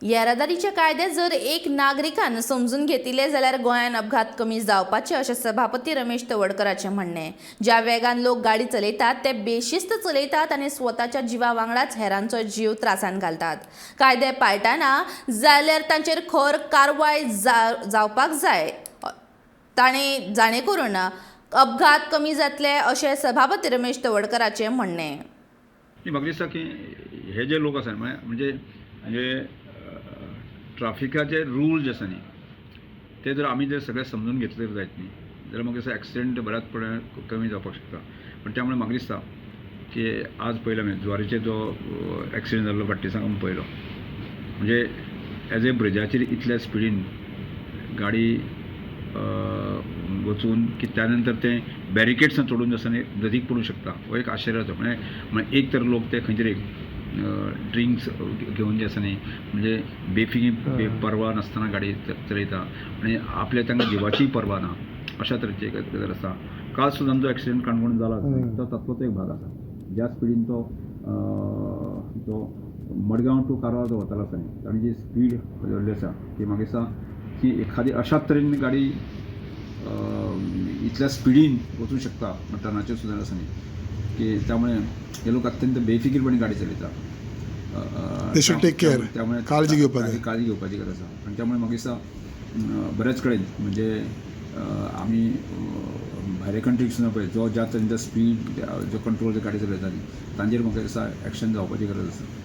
येरादारीचे कायदे जर एक नागरिकान समजून घेतिले जाल्यार गोंयांत अपघात कमी जावपाचे अशें सभापती रमेश तवडकरांचें म्हणणें. ज्या वेगान लोक गाडी चलयतात ते बेशिस्त चलयतात आनी स्वताच्या जिवा वांगडाच हेरांचो जीव त्रासान घालतात. कायदे पाळटना जाल्यार तांचेर खर कारवाय जावपाक जाय ताणें जाणें करून अपघात कमी जातले अशें सभापती रमेश तवडकरांचें म्हणणें. म्हाका दिसता की हे जे लोक आसात म्हणजे ट्राफिकाचे रूल जे आसा न्ही ते जर आमी जर सगळे समजून घेतले जायत न्ही जाल्यार म्हाका दिसता एक्सिडेंट बऱ्याचपणान कमी जावपाक शकता. पण त्यामुळे म्हाका दिसता की आज पयलो हांवें जुवारीचेर जो एक्सिडेंट जाल्लो बाट्टेसांक आमी पळयलो म्हणजे एज ए ब्रिजाचेर इतल्या स्पिडीन गाडी वचून की त्यानंतर ते बॅरिकेड्स तोडून जे आसा न्ही नदीक पडूंक शकता हो एक आश्चर्याचो म्हणजे एक तर लोक ते खंयतरी ड्रिंक्स घेवन जे आसा न्ही म्हणजे बेफिकी परवा नासतना गाडी चलयता आनी आपल्या तांकां जिवाची परवा ना अशा तरेची गजाल आसा. काल सुद्दां जो एक्सिडेंट काणकोण जाला तो तातलोच एक भाग आसा. ज्या स्पिडीन तो मडगांव टू कारवार जो वतालो आसा न्ही ताणी जी स्पीड व्हरली आसा ती म्हाका दिसता की एखादी अशाच तरेन गाडी इतल्या स्पिडीन वचूंक शकता टनाचेर सुद्दां आसा न्ही की त्यामुळे हे लोक अत्यंत बेफिकीरपणे गाडी चलयतात. त्यामुळे काळजी घेवपाची गरज आसा. आणि त्यामुळे म्हाका दिसता बऱ्याच कडेन म्हणजे आमी भायल्या कंट्रीक सुद्दां पळय जो ज्या तरेन स्पीड जो कंट्रोल गाडी चलयता न्ही तांचेर म्हाका दिसता एक्शन जावपाची गरज आसा.